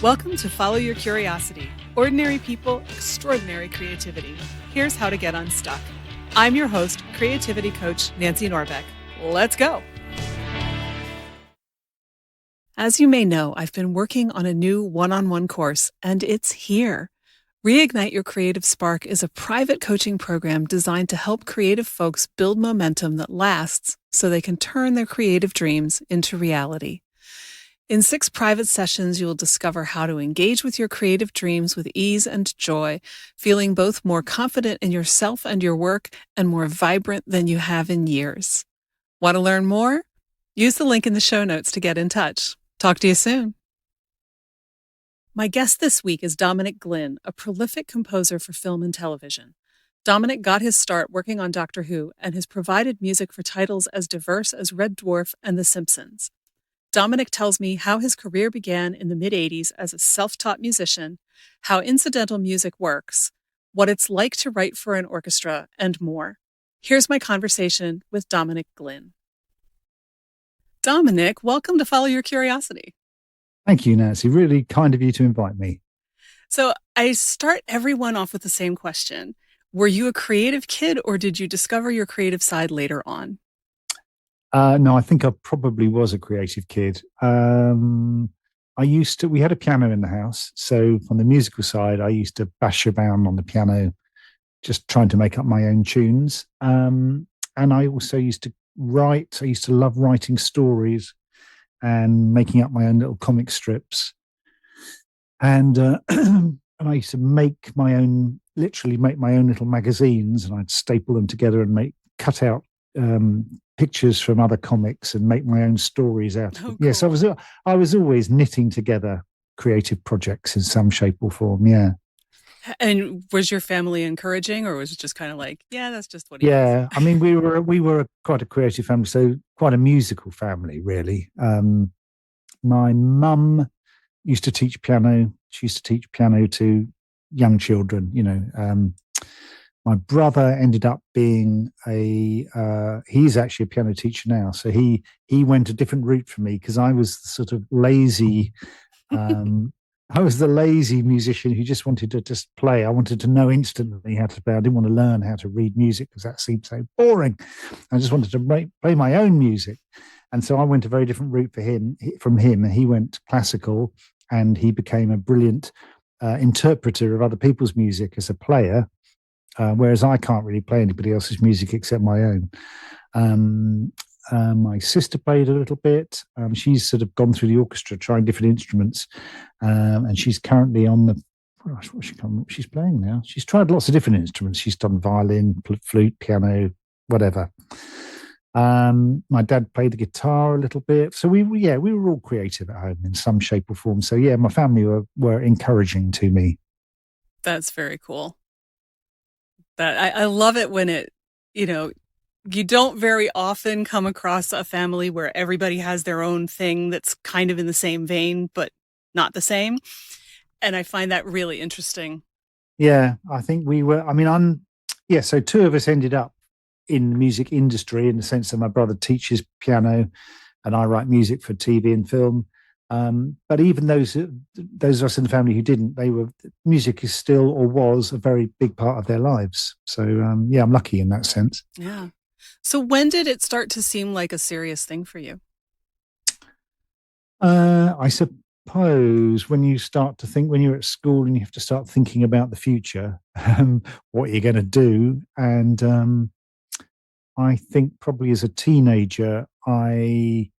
Welcome to Follow Your Curiosity. Ordinary people, extraordinary creativity. Here's how to get unstuck. I'm your host, creativity coach Nancy Norbeck. Let's go. As you may know, I've been working on a new one-on-one course, and it's here. Reignite Your Creative Spark is a private coaching program designed to help creative folks build momentum that lasts so they can turn their creative dreams into reality. In 6 private sessions, you will discover how to engage with your creative dreams with ease and joy, feeling both more confident in yourself and your work and more vibrant than you have in years. Want to learn more? Use the link in the show notes to get in touch. Talk to you soon. My guest this week is Dominic Glynn, a prolific composer for film and television. Dominic got his start working on Doctor Who and has provided music for titles as diverse as Red Dwarf and The Simpsons. Dominic tells me how his career began in the mid-'80s as a self-taught musician, how incidental music works, what it's like to write for an orchestra, and more. Here's my conversation with Dominic Glynn. Dominic, welcome to Follow Your Curiosity. Thank you, Nancy. Really kind of you to invite me. So I start everyone off with the same question. Were you a creative kid or did you discover your creative side later on? No, I think I probably was a creative kid. We had a piano in the house. So from the musical side, I used to bash around on the piano, just trying to make up my own tunes. And I also used to write. I used to love writing stories and making up my own little comic strips. And and I used to literally make my own little magazines, and I'd staple them together and cut out pictures from other comics and make my own stories out of it. Cool. Yes, I was always knitting together creative projects in some shape or form. Yeah. And was your family encouraging, or was it just kind of like, yeah, that's just what he Yeah, is? I mean, we were quite a creative family, so quite a musical family, really. My mum used to teach piano. She used to teach piano to young children, my brother ended up being he's actually a piano teacher now. So he went a different route for me because I was the sort of lazy, I was the lazy musician who just wanted to just play. I wanted to know instantly how to play. I didn't want to learn how to read music because that seemed so boring. I just wanted to play my own music. And so I went a very different route from him. And he went classical and he became a brilliant interpreter of other people's music as a player. Whereas I can't really play anybody else's music except my own. My sister played a little bit. She's sort of gone through the orchestra trying different instruments, and she's currently on what she's playing now. She's tried lots of different instruments. She's done violin, flute, piano, whatever. My dad played the guitar a little bit. So we were all creative at home in some shape or form. So yeah, my family were encouraging to me. That's very cool. That I love it when you don't very often come across a family where everybody has their own thing that's kind of in the same vein, but not the same. And I find that really interesting. Yeah, I think we were, so 2 of us ended up in the music industry in the sense that my brother teaches piano and I write music for TV and film. But even those of us in the family who didn't, music is still or was a very big part of their lives. So I'm lucky in that sense. Yeah. So when did it start to seem like a serious thing for you? I suppose when you start to think, when you're at school and you have to start thinking about the future, what you're going to do. And I think probably as a teenager, I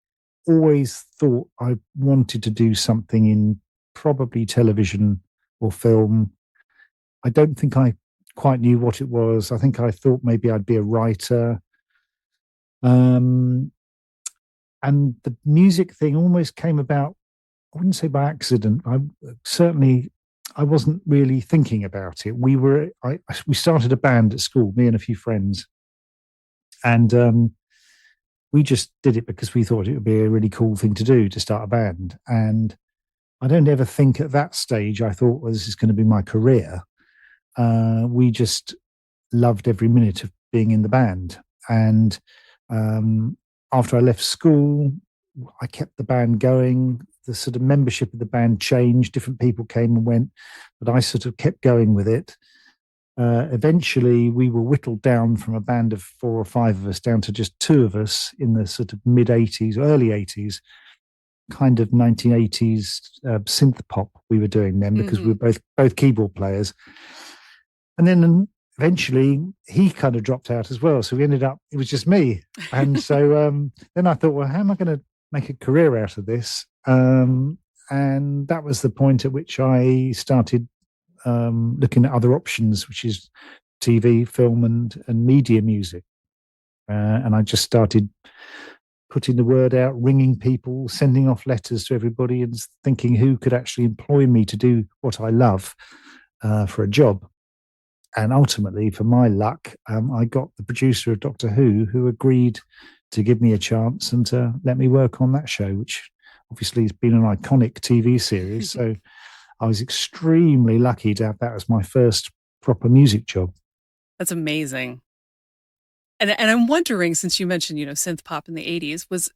always thought I wanted to do something in probably television or film. I don't think I quite knew what it was. I think I thought maybe I'd be a writer. And the music thing almost came about, I wouldn't say by accident. I wasn't really thinking about it. We started a band at school, me and a few friends. And we just did it because we thought it would be a really cool thing to do, to start a band. And I don't ever think at that stage I thought, well, this is going to be my career. We just loved every minute of being in the band. And after I left school, I kept the band going the sort of membership of the band changed. Different people came and went, but I sort of kept going with it. Eventually, we were whittled down from a band of 4 or 5 of us down to just 2 of us in the sort of mid 80s, early 80s, kind of 1980s synth pop we were doing then, because we were both keyboard players. And then eventually he kind of dropped out as well. So we ended up, it was just me. And so then I thought, well, how am I going to make a career out of this? And that was the point at which I started looking at other options, which is TV, film, and media music. And I just started putting the word out, ringing people, sending off letters to everybody, and thinking who could actually employ me to do what I love for a job. And ultimately, for my luck, I got the producer of Doctor Who agreed to give me a chance and to let me work on that show, which obviously has been an iconic TV series. So I was extremely lucky to have that as my first proper music job. That's amazing. And I'm wondering, since you mentioned, synth pop in the 80s, was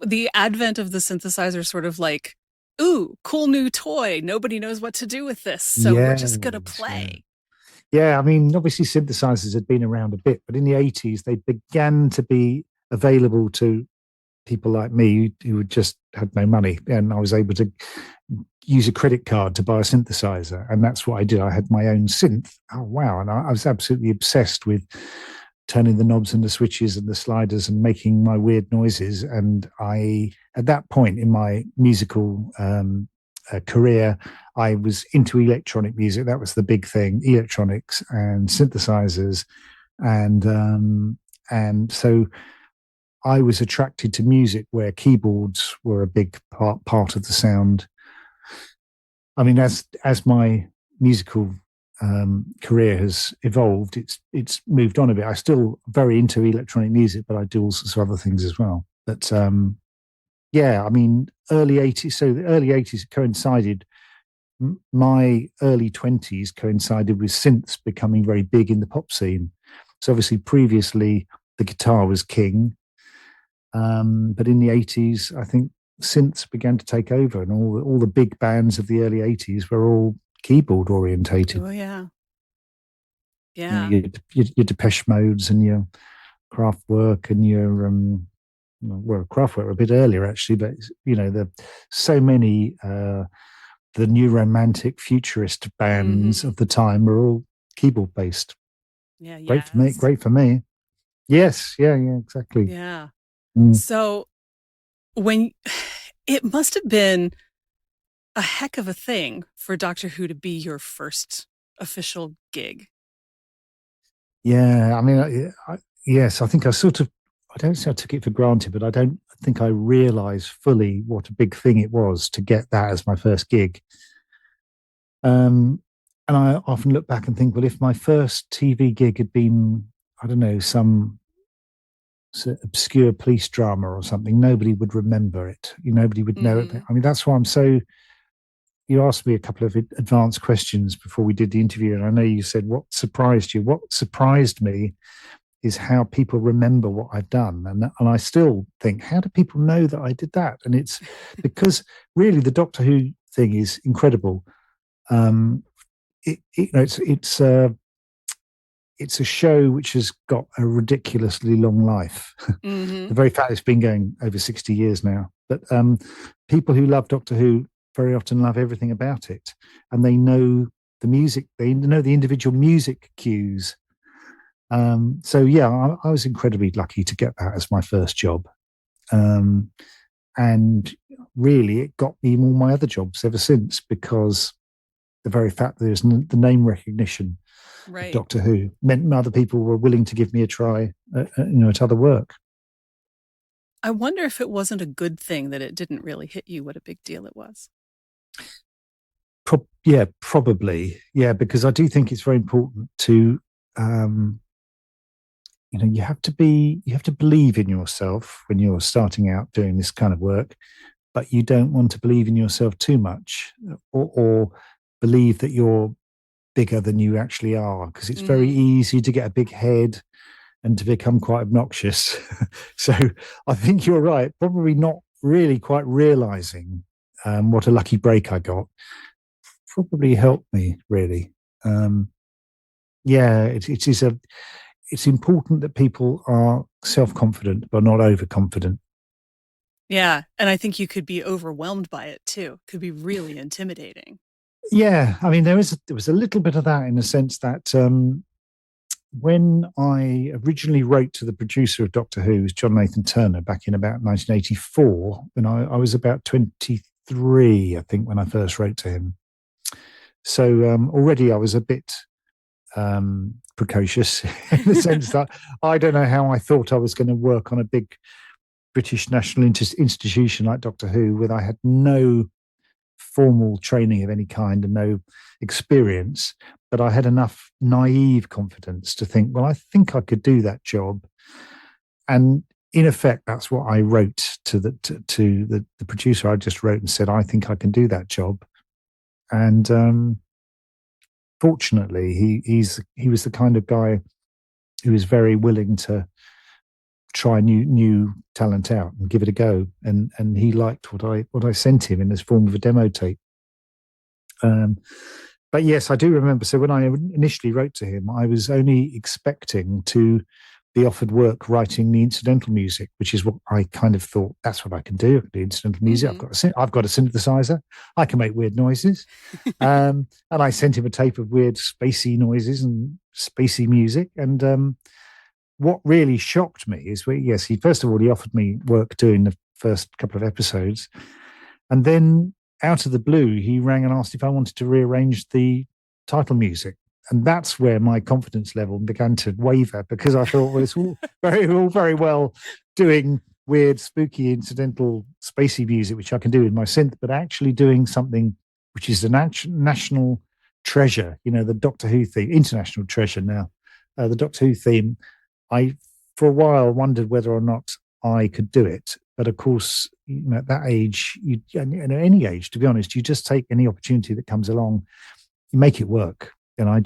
the advent of the synthesizer sort of like, ooh, cool new toy. Nobody knows what to do with this. So we're just going to play. Yeah, I mean, obviously synthesizers had been around a bit, but in the 80s, they began to be available to people like me who just had no money. And I was able to use a credit card to buy a synthesizer. And that's what I did. I had my own synth. Oh, wow. And I was absolutely obsessed with turning the knobs and the switches and the sliders and making my weird noises. And at that point in my musical career, I was into electronic music. That was the big thing: electronics and synthesizers, and so I was attracted to music where keyboards were a big part of the sound. I mean, as my musical career has evolved, it's moved on a bit. I'm still very into electronic music, but I do all sorts of other things as well. But yeah, I mean, early 80s. So the early 80s coincided. My early 20s coincided with synths becoming very big in the pop scene. So obviously, previously the guitar was king, but in the 80s, I think synths began to take over, and all the big bands of the early 80s were all keyboard orientated. Oh yeah, yeah. Your Depeche Modes and your Kraftwerk and your Kraftwerk were a bit earlier actually, but the so many the new romantic futurist bands of the time were all keyboard based. Yeah, great for me. Great for me. Yes, yeah, exactly. Yeah. So when it must have been a heck of a thing for Doctor Who to be your first official gig. Yeah, I mean, yes, I think I don't say I took it for granted, but I don't think I realized fully what a big thing it was to get that as my first gig. And I often look back and think, well, if my first TV gig had been, I don't know, some obscure police drama or something, nobody would remember it. Nobody would know it. I mean, that's why I'm so. You asked me a couple of advanced questions before we did the interview, and I know you said, what surprised you? What surprised me is how people remember what I've done. And I still think, how do people know that I did that? And it's because really the Doctor Who thing is incredible. It's a show which has got a ridiculously long life. The very fact it's been going over 60 years now. But people who love Doctor Who very often love everything about it, and they know the music, they know the individual music cues. So yeah, I was incredibly lucky to get that as my first job, and really it got me all my other jobs ever since, because the very fact that there's the name recognition of Doctor Who meant other people were willing to give me a try at other work. I wonder if it wasn't a good thing that it didn't really hit you what a big deal it was. Yeah, probably. Yeah, because I do think it's very important to, you have to believe in yourself when you're starting out doing this kind of work, but you don't want to believe in yourself too much, or believe that you're bigger than you actually are, because it's very easy to get a big head and to become quite obnoxious. So I think you're right, probably not really quite realizing what a lucky break I got, probably helped me really. Um, yeah, it's important that people are self-confident but not overconfident. Yeah. And I think you could be overwhelmed by it too. Could be really intimidating. Yeah, I mean there was a little bit of that in the sense that when I originally wrote to the producer of Doctor Who, John Nathan Turner, back in about 1984, when I was about 23, I think, when I first wrote to him. So already I was a bit precocious in the sense that I don't know how I thought I was going to work on a big British national institution like Doctor Who, where I had no formal training of any kind and no experience, but I had enough naive confidence to think, well, I think I could do that job. And in effect, that's what I wrote to the producer. I just wrote and said, I think I can do that job. And fortunately, he was the kind of guy who was very willing to try new talent out and give it a go. And he liked what I sent him in this form of a demo tape. But yes, I do remember. So when I initially wrote to him, I was only expecting to be offered work writing the incidental music, which is what I kind of thought that's what I can do. I can do incidental music. I've got a synthesizer. I can make weird noises. And I sent him a tape of weird spacey noises and spacey music. And what really shocked me is, yes, he first of all he offered me work doing the first couple of episodes, and then out of the blue, he rang and asked if I wanted to rearrange the title music. And that's where my confidence level began to waver, because I thought, well, it's all very well doing weird, spooky, incidental, spacey music, which I can do with my synth, but actually doing something which is a national treasure, the Doctor Who theme, international treasure now, the Doctor Who theme. I, for a while, wondered whether or not I could do it. But of course, at that age, and at any age, to be honest, you just take any opportunity that comes along, you make it work. And I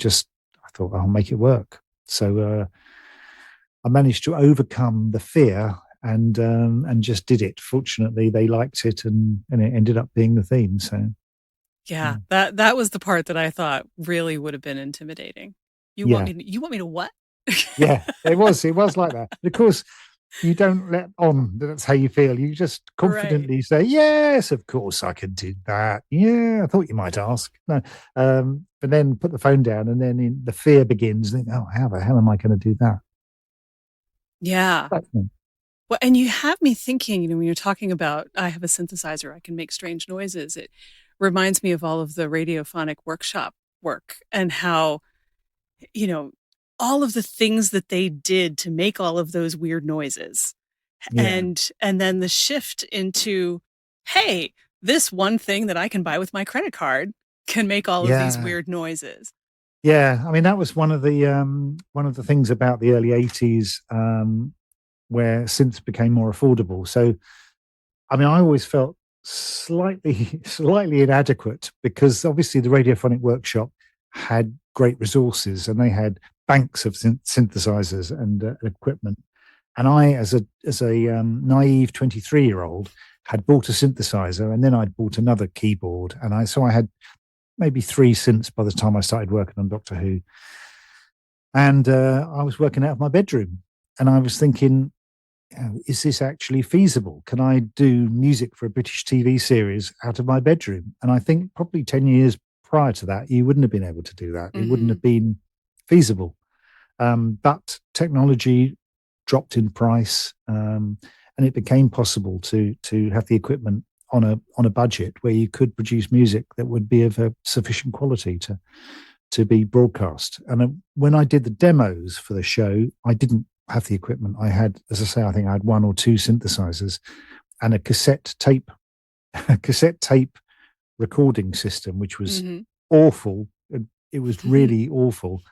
thought, I'll make it work. So I managed to overcome the fear and just did it. Fortunately, they liked it, and it ended up being the theme. So yeah, that was the part that I thought really would have been intimidating. You want me to what? Yeah, it was like that. But of course, you don't let on that that's how you feel. You just confidently say, yes, of course I can do that. Yeah, I thought you might ask. No, but then put the phone down, and then the fear begins. Think, oh, how the hell am I going to do that? Yeah. Well, and you have me thinking, when you're talking about, I have a synthesizer, I can make strange noises. It reminds me of all of the radiophonic workshop work and how, all of the things that they did to make all of those weird noises. Yeah. And then the shift into, hey, this one thing that I can buy with my credit card can make all of these weird noises. Yeah, I mean that was one of the things about the early 80s where synths became more affordable. So, I mean, I always felt slightly inadequate, because obviously the Radiophonic Workshop had great resources and they had banks of synthesizers and equipment. And I, as a naive 23-year-old, had bought a synthesizer, and then I'd bought another keyboard, and I had maybe 3 synths by the time I started working on Doctor Who. And I was working out of my bedroom, and I was thinking, is this actually feasible? Can I do music for a British TV series out of my bedroom? And I think probably 10 years prior to that, you wouldn't have been able to do that. It wouldn't have been feasible. But technology dropped in price, and it became possible to have the equipment on a budget where you could produce music that would be of a sufficient quality to be broadcast. And when I did the demos for the show, I didn't have the equipment. I had, as I say, I think I had 1 or 2 synthesizers and a cassette tape recording system, which was awful. It was really awful.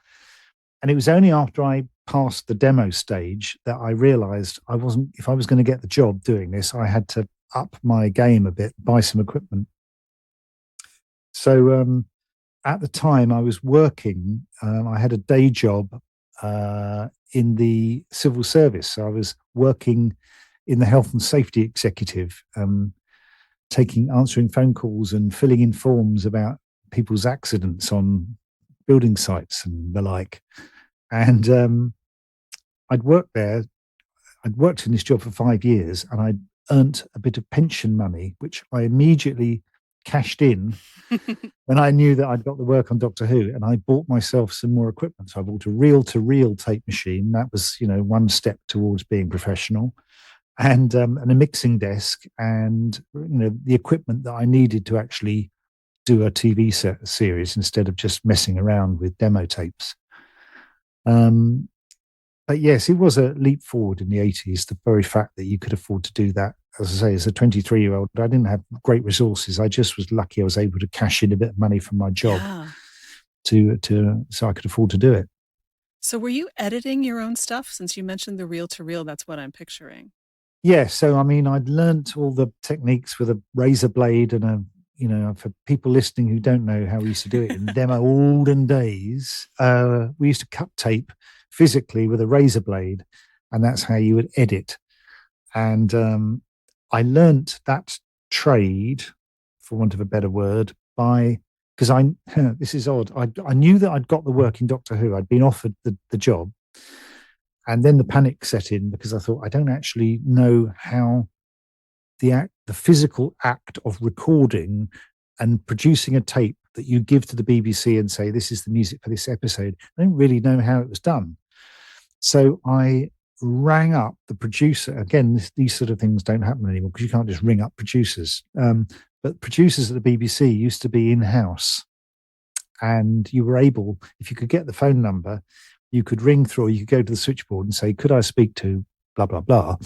And it was only after I passed the demo stage that I realized if I was going to get the job doing this, I had to up my game a bit, buy some equipment. So at the time I was working, I had a day job in the civil service. So I was working in the health and safety executive. answering phone calls and filling in forms about people's accidents on building sites and the like. And I'd worked there. I'd worked in this job for 5 years, and I'd earned a bit of pension money, which I immediately cashed in when I knew that I'd got the work on Doctor Who, and I bought myself some more equipment. So I bought a reel-to-reel tape machine. That was, one step towards being professional, and a mixing desk, and the equipment that I needed to actually do a TV series instead of just messing around with demo tapes. But yes, it was a leap forward in the 80s. The very fact that you could afford to do that, as I say, as a 23-year-old, I didn't have great resources. I just was lucky I was able to cash in a bit of money from my job so I could afford to do it. So were you editing your own stuff? Since you mentioned the reel to reel, that's what I'm picturing. Yeah, so I mean, I'd learnt all the techniques with a razor blade and for people listening who don't know how we used to do it in them olden days, we used to cut tape physically with a razor blade, and that's how you would edit. And I learnt that trade, for want of a better word, because this is odd. I knew that I'd got the work in Doctor Who. I'd been offered the job, and then the panic set in because I thought I don't actually know how the physical act of recording and producing a tape that you give to the BBC and say, this is the music for this episode. I don't really know how it was done. So I rang up the producer. Again, these sort of things don't happen anymore because you can't just ring up producers. But producers at the BBC used to be in-house. And you were able, if you could get the phone number, you could ring through, or you could go to the switchboard and say, could I speak to blah, blah, blah,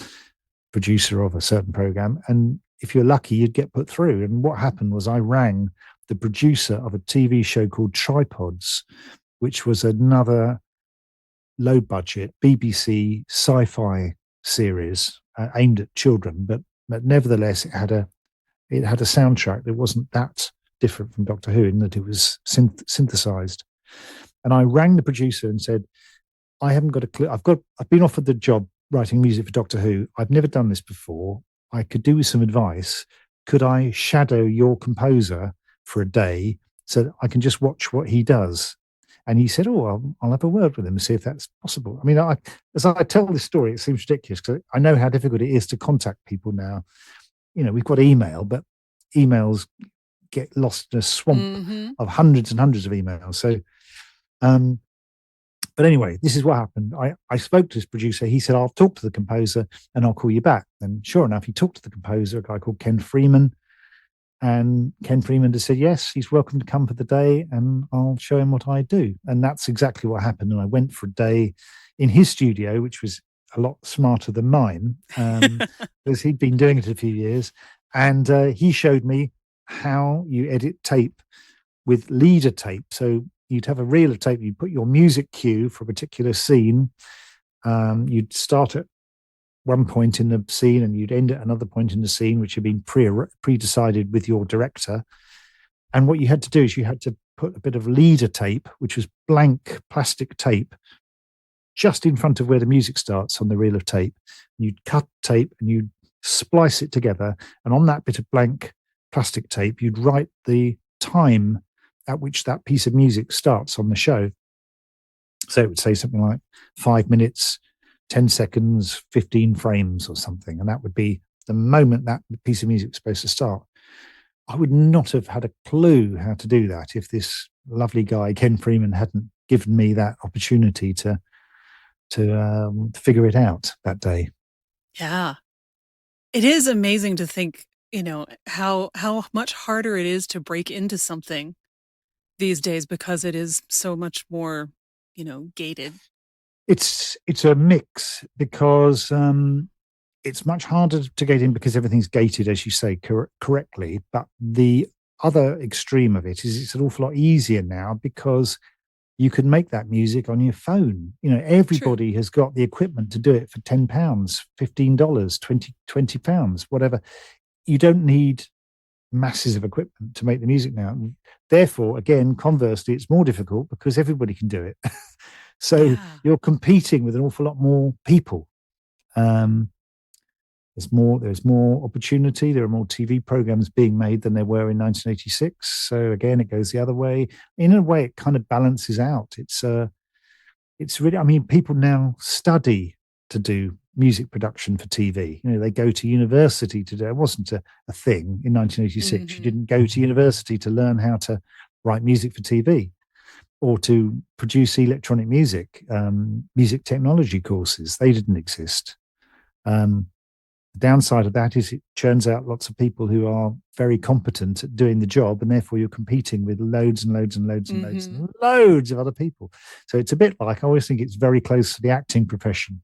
producer of a certain program? And if you're lucky, you'd get put through. And what happened was I rang the producer of a TV show called Tripods, which was another low budget BBC sci-fi series aimed at children, but nevertheless it had a soundtrack that wasn't that different from Doctor Who in that it was synthesized. And I rang the producer and said, I haven't got a clue. I've been offered the job writing music for Doctor Who. I've never done this before. I could do with some advice. Could I shadow your composer for a day so that I can just watch what he does? And he said, oh, I'll have a word with him and see if that's possible. I mean, as I tell this story, it seems ridiculous because I know how difficult it is to contact people now. We've got email, but emails get lost in a swamp of hundreds and hundreds of emails. So, but anyway, this is what happened. I spoke to this producer. He said, I'll talk to the composer and I'll call you back. And sure enough, he talked to the composer, a guy called Ken Freeman. And Ken Freeman just said, yes, he's welcome to come for the day and I'll show him what I do. And that's exactly what happened. And I went for a day in his studio, which was a lot smarter than mine, because he'd been doing it a few years. And he showed me how you edit tape with leader tape. So you'd have a reel of tape, you'd put your music cue for a particular scene. You'd start at one point in the scene and you'd end at another point in the scene, which had been pre-decided with your director. And what you had to do is you had to put a bit of leader tape, which was blank plastic tape, just in front of where the music starts on the reel of tape. You'd cut tape and you'd splice it together. And on that bit of blank plastic tape, you'd write the time at which that piece of music starts on the show. So it would say something like 5 minutes, 10 seconds, 15 frames or something. And that would be the moment that piece of music is supposed to start. I would not have had a clue how to do that if this lovely guy, Ken Freeman, hadn't given me that opportunity to figure it out that day. Yeah. It is amazing to think, how much harder it is to break into something these days because it is so much more, gated. It's a mix because it's much harder to get in because everything's gated, as you say, correctly. But the other extreme of it is it's an awful lot easier now because you can make that music on your phone. Everybody has got the equipment to do it for £10, $15, £20, whatever. You don't need masses of equipment to make the music now. Therefore, again, conversely, it's more difficult because everybody can do it. So you're competing with an awful lot more people. There's more opportunity. There are more TV programs being made than there were in 1986. So again, it goes the other way. In a way, it kind of balances out. It's really, I mean, people now study to do music production for TV. You know, they go to university to do it. Wasn't a thing in 1986. You didn't go to university to learn how to write music for TV or to produce electronic music. Music technology courses, they didn't exist. The downside of that is it churns out lots of people who are very competent at doing the job, and therefore you're competing with loads and loads and loads and loads and loads of other people. So it's a bit like, I always think it's very close to the acting profession.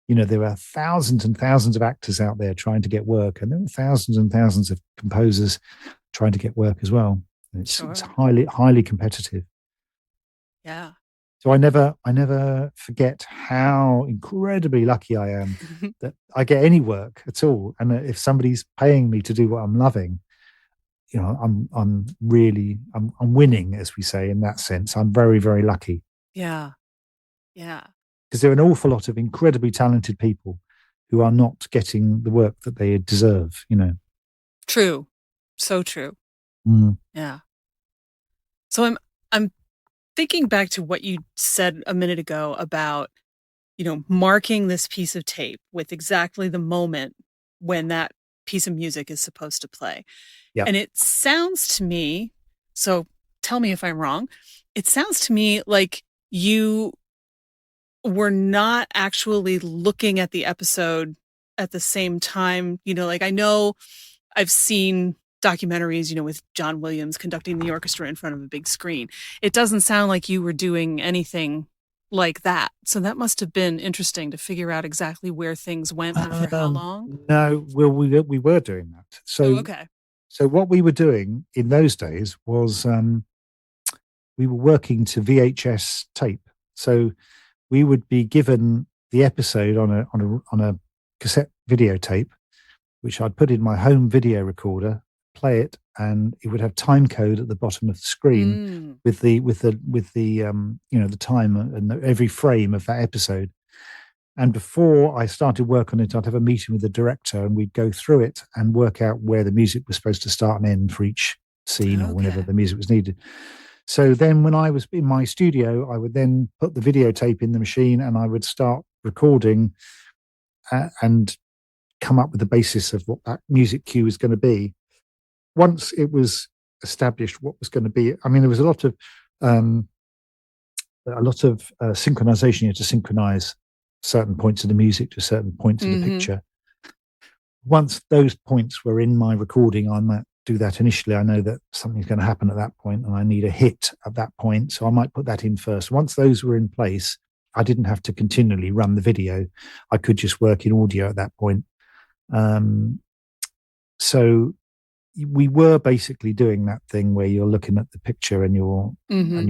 You know, there are thousands and thousands of actors out there trying to get work, and there are thousands and thousands of composers trying to get work as well. It's highly competitive. Yeah. So I never forget how incredibly lucky I am that I get any work at all. And if somebody's paying me to do what I'm loving, you know, I'm winning, as we say, in that sense. I'm very, very lucky. Yeah. Yeah. Because there are an awful lot of incredibly talented people who are not getting the work that they deserve, you know. True. So true. Yeah. So I'm thinking back to what you said a minute ago about, you know, marking this piece of tape with exactly the moment when that piece of music is supposed to play. Yeah. And it sounds to me, so tell me if I'm wrong, it sounds to me like you were not actually looking at the episode at the same time. You know, like I know I've seen documentaries, you know, with John Williams conducting the orchestra in front of a big screen. It doesn't sound like you were doing anything like that. So that must have been interesting to figure out exactly where things went and for how long. No, well, we were doing that. So, okay. So what we were doing in those days was we were working to VHS tape. So we would be given the episode on a cassette videotape, which I'd put in my home video recorder, play it, and it would have time code at the bottom of the screen with the you know, the time and every frame of that episode. And before I started work on it, I'd have a meeting with the director, and we'd go through it and work out where the music was supposed to start and end for each scene or whenever the music was needed. So then when I was in my studio, I would then put the videotape in the machine and I would start recording and come up with the basis of what that music cue is going to be. Once it was established what was going to be, I mean, there was a lot of synchronization. You had to synchronize certain points of the music to certain points of the picture. Once those points were in my recording, I might do that initially. I know that something's going to happen at that point and I need a hit at that point. So I might put that in first. Once those were in place, I didn't have to continually run the video. I could just work in audio at that point. So we were basically doing that thing where you're looking at the picture and you're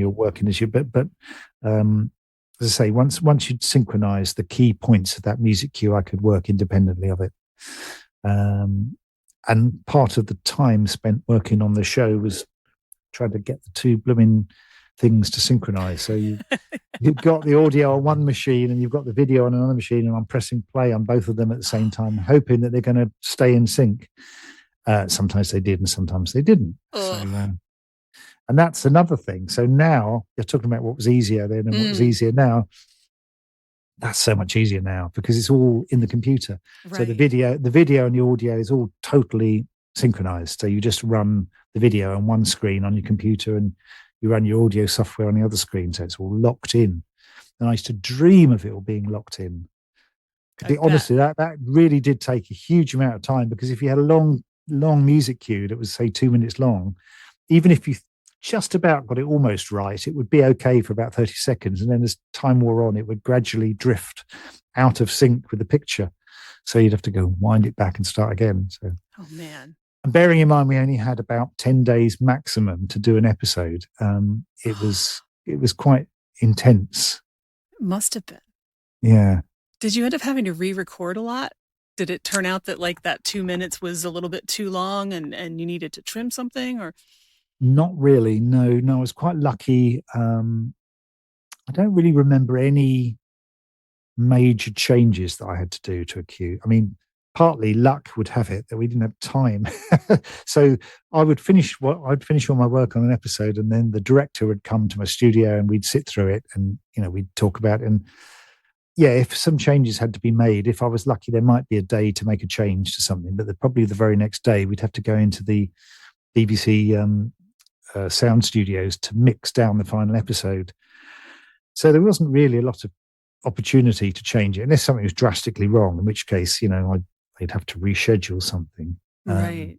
working as you, but as I say, once you'd synchronize the key points of that music cue, I could work independently of it. And part of the time spent working on the show was trying to get the two blooming things to synchronize. So you've got the audio on one machine and you've got the video on another machine, and I'm pressing play on both of them at the same time, hoping that they're going to stay in sync. Sometimes they did and sometimes they didn't. So, and that's another thing. So now you're talking about what was easier then and what was easier now. That's so much easier now because it's all in the computer. Right. So the video and the audio is all totally synchronized. So you just run the video on one screen on your computer and you run your audio software on the other screen. So it's all locked in. And I used to dream of it all being locked in. Honestly, that really did take a huge amount of time, because if you had a long music cue that was, say, 2 minutes long, even if you just about got it almost right, it would be okay for about 30 seconds. And then as time wore on, it would gradually drift out of sync with the picture. So you'd have to go wind it back and start again. So, oh, man. And bearing in mind, we only had about 10 days maximum to do an episode. It was quite intense. It must have been. Yeah. Did you end up having to re-record a lot? Did it turn out that like that 2 minutes was a little bit too long and you needed to trim something, or? Not really. No, I was quite lucky. I don't really remember any major changes that I had to do to a cue. I mean, partly luck would have it that we didn't have time. So I'd finish all my work on an episode, and then the director would come to my studio and we'd sit through it, and we'd talk about it. And yeah, if some changes had to be made, if I was lucky, there might be a day to make a change to something, but probably the very next day we'd have to go into the BBC sound studios to mix down the final episode. So there wasn't really a lot of opportunity to change it unless something was drastically wrong, in which case, I'd have to reschedule something. Right.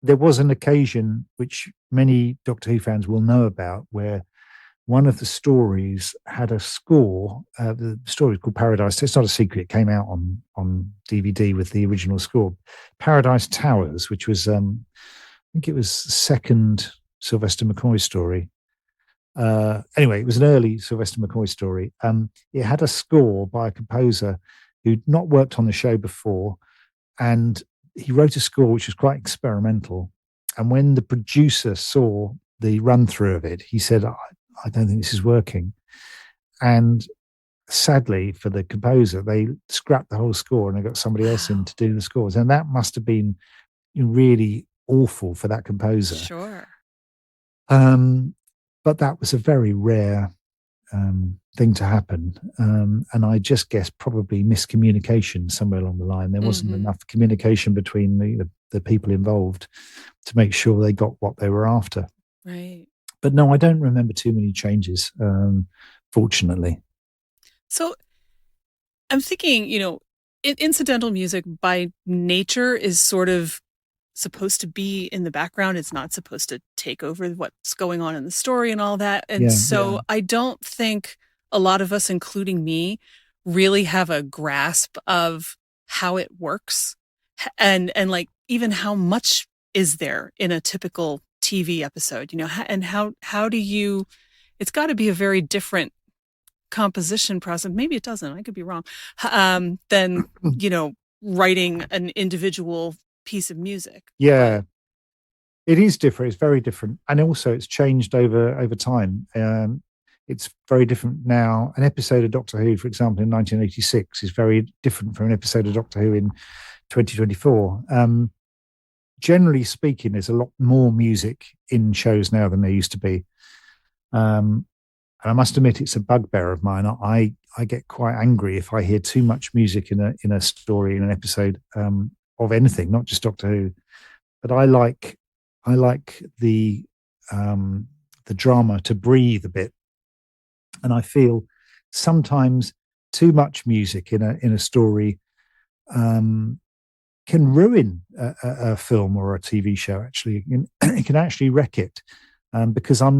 There was an occasion which many Doctor Who fans will know about where one of the stories had a score. The story is called Paradise. It's not a secret. It came out on DVD with the original score, Paradise Towers, which was, I think it was the second Sylvester McCoy story. Anyway, it was an early Sylvester McCoy story. It had a score by a composer who'd not worked on the show before, and he wrote a score which was quite experimental. And when the producer saw the run through of it, he said, I don't think this is working. And sadly for the composer, they scrapped the whole score and they got somebody else in to do the scores. And that must have been really awful for that composer. Sure. But that was a very rare thing to happen. And I just guess probably miscommunication somewhere along the line. There wasn't enough communication between the people involved to make sure they got what they were after. Right. But no, I don't remember too many changes, fortunately. So I'm thinking, incidental music by nature is sort of supposed to be in the background. It's not supposed to take over what's going on in the story and all that. And I don't think a lot of us, including me, really have a grasp of how it works and like even how much is there in a typical TV episode, and how do you, it's got to be a very different composition process. Maybe it doesn't, I could be wrong, than, writing an individual piece of music. Yeah. It is different. It's very different. And also it's changed over time. It's very different now. An episode of Doctor Who, for example, in 1986 is very different from an episode of Doctor Who in 2024. Generally speaking, there's a lot more music in shows now than there used to be. And I must admit, it's a bugbear of mine. I get quite angry if I hear too much music in a story, in an episode of anything, not just Doctor Who. But I like the drama to breathe a bit, and I feel sometimes too much music in a story can ruin a film or a TV show. Actually, it can actually wreck it, because I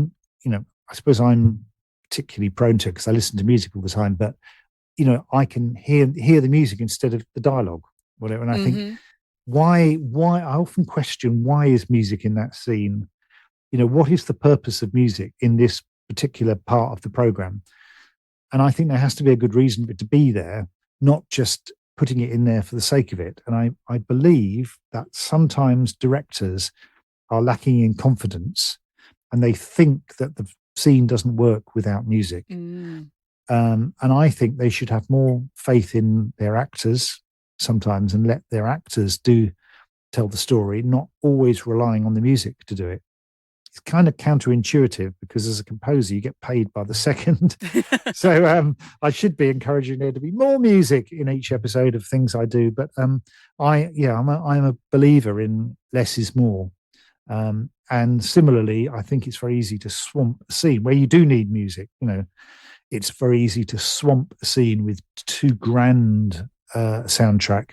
suppose I'm particularly prone to it because I listen to music all the time. But I can hear the music instead of the dialogue, whatever. And I think why I often question, why is music in that scene? What is the purpose of music in this particular part of the program? And I think there has to be a good reason for it to be there, not just putting it in there for the sake of it. And I believe that sometimes directors are lacking in confidence and they think that the scene doesn't work without music. And I think they should have more faith in their actors sometimes and let their actors do tell the story, not always relying on the music to do it. It's kind of counterintuitive because as a composer, you get paid by the second. So I should be encouraging there to be more music in each episode of things I do. But I'm a believer in less is more. And similarly, I think it's very easy to swamp a scene where you do need music. It's very easy to swamp a scene with too grand soundtrack.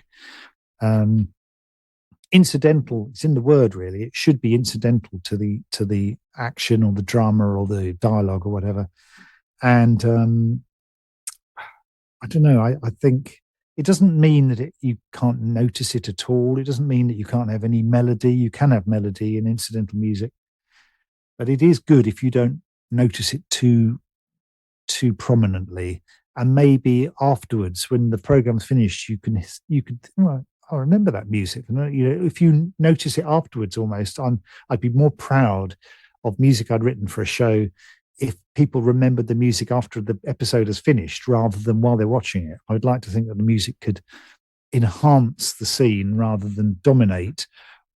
Incidental, it's in the word really. It should be incidental to the action or the drama or the dialogue or whatever. And I don't know. I think it doesn't mean that you can't notice it at all. It doesn't mean that you can't have any melody. You can have melody in incidental music, but it is good if you don't notice it too prominently. And maybe afterwards, when the program's finished, you could well, I remember that music. If you notice it afterwards, almost, I'd be more proud of music I'd written for a show if people remembered the music after the episode has finished, rather than while they're watching it. I'd like to think that the music could enhance the scene rather than dominate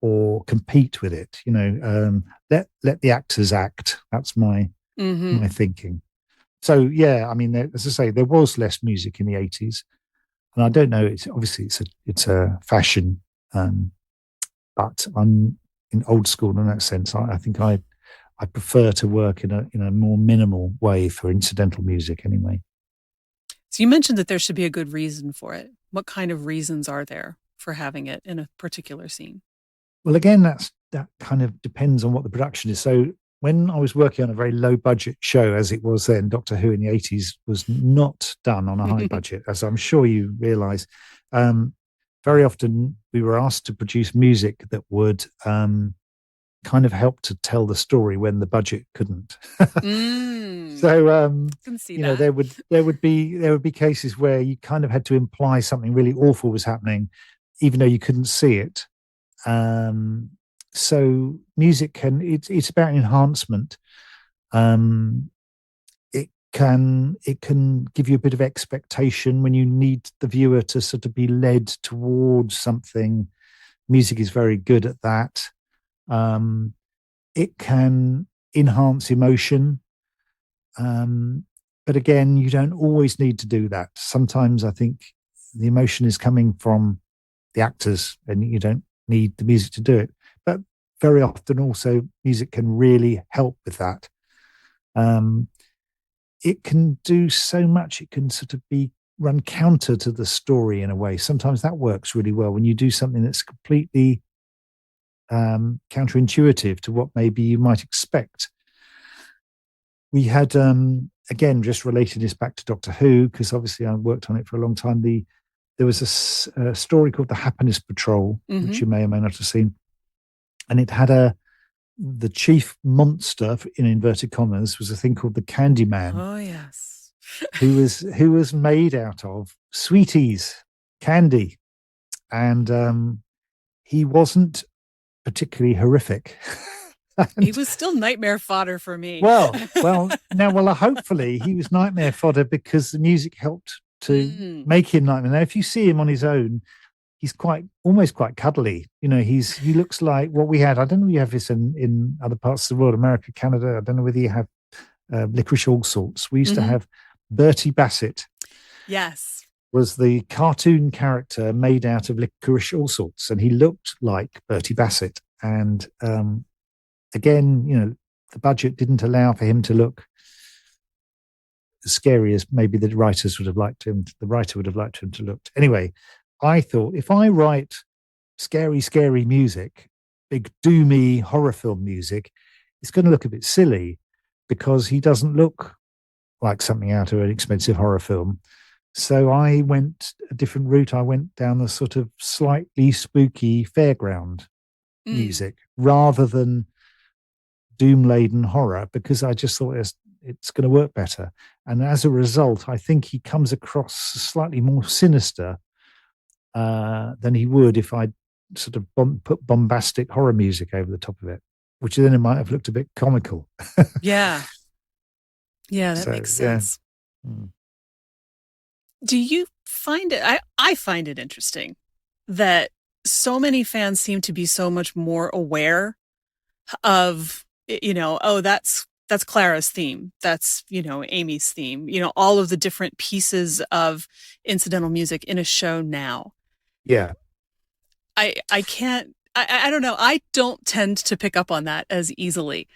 or compete with it. Let the actors act. That's my thinking. So yeah, I mean, as I say, there was less music in the 80s, and I don't know. It's obviously it's a fashion, but I'm in old school in that sense. I think I prefer to work in a more minimal way for incidental music anyway. So you mentioned that there should be a good reason for it. What kind of reasons are there for having it in a particular scene? Well, again, that kind of depends on what the production is. So when I was working on a very low budget show, as it was then, Doctor Who in the 80s was not done on a high budget, as I'm sure you realize. Um, very often we were asked to produce music that would kind of help to tell the story when the budget couldn't. So Can see that. there would be cases where you kind of had to imply something really awful was happening, even though you couldn't see it. So music it's about enhancement. It can give you a bit of expectation when you need the viewer to sort of be led towards something. Music is very good at that. It can enhance emotion. But again, you don't always need to do that. Sometimes I think the emotion is coming from the actors and you don't need the music to do it. But very often also music can really help with that. It can do so much. It can sort of be run counter to the story in a way. Sometimes that works really well when you do something that's completely counterintuitive to what maybe you might expect. We had, again, just relating this back to Doctor Who, because obviously I worked on it for a long time. There was a story called The Happiness Patrol, which you may or may not have seen. And it had the chief monster, in inverted commas, was a thing called the Candyman. Oh, yes. who was made out of sweeties, candy. And he wasn't particularly horrific. He was still nightmare fodder for me. Well, hopefully he was nightmare fodder because the music helped to make him nightmare. Now, if you see him on his own, he's almost quite cuddly. He looks like what we had. I don't know if you have this in other parts of the world, America, Canada. I don't know whether you have Licorice All Sorts. We used to have Bertie Bassett. Yes. Was the cartoon character made out of Licorice All Sorts, and he looked like Bertie Bassett. And again, the budget didn't allow for him to look as scary as maybe the writers would have liked him. The writer would have liked him to look. Anyway, I thought if I write scary music, big doomy horror film music, it's going to look a bit silly because he doesn't look like something out of an expensive horror film. So I went a different route. I went down the sort of slightly spooky fairground music rather than doom-laden horror, because I just thought it's going to work better. And as a result, I think he comes across slightly more sinister than he would if I sort of put bombastic horror music over the top of it, which then it might have looked a bit comical. Yeah, that makes sense. Yeah. Do you find it? I find it interesting that so many fans seem to be so much more aware of, that's Clara's theme. That's, Amy's theme, all of the different pieces of incidental music in a show now. Yeah. I can't, I don't know. I don't tend to pick up on that as easily.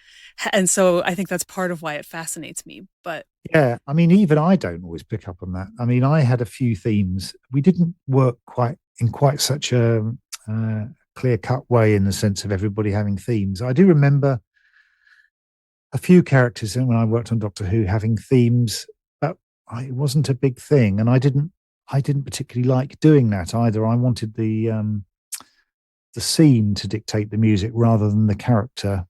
And so I think that's part of why it fascinates me. But yeah, I mean, even I don't always pick up on that. I mean, I had a few themes. We didn't work quite such a clear-cut way in the sense of everybody having themes. I do remember a few characters when I worked on Doctor Who having themes, but it wasn't a big thing, and I didn't particularly like doing that either. I wanted the scene to dictate the music rather than the character.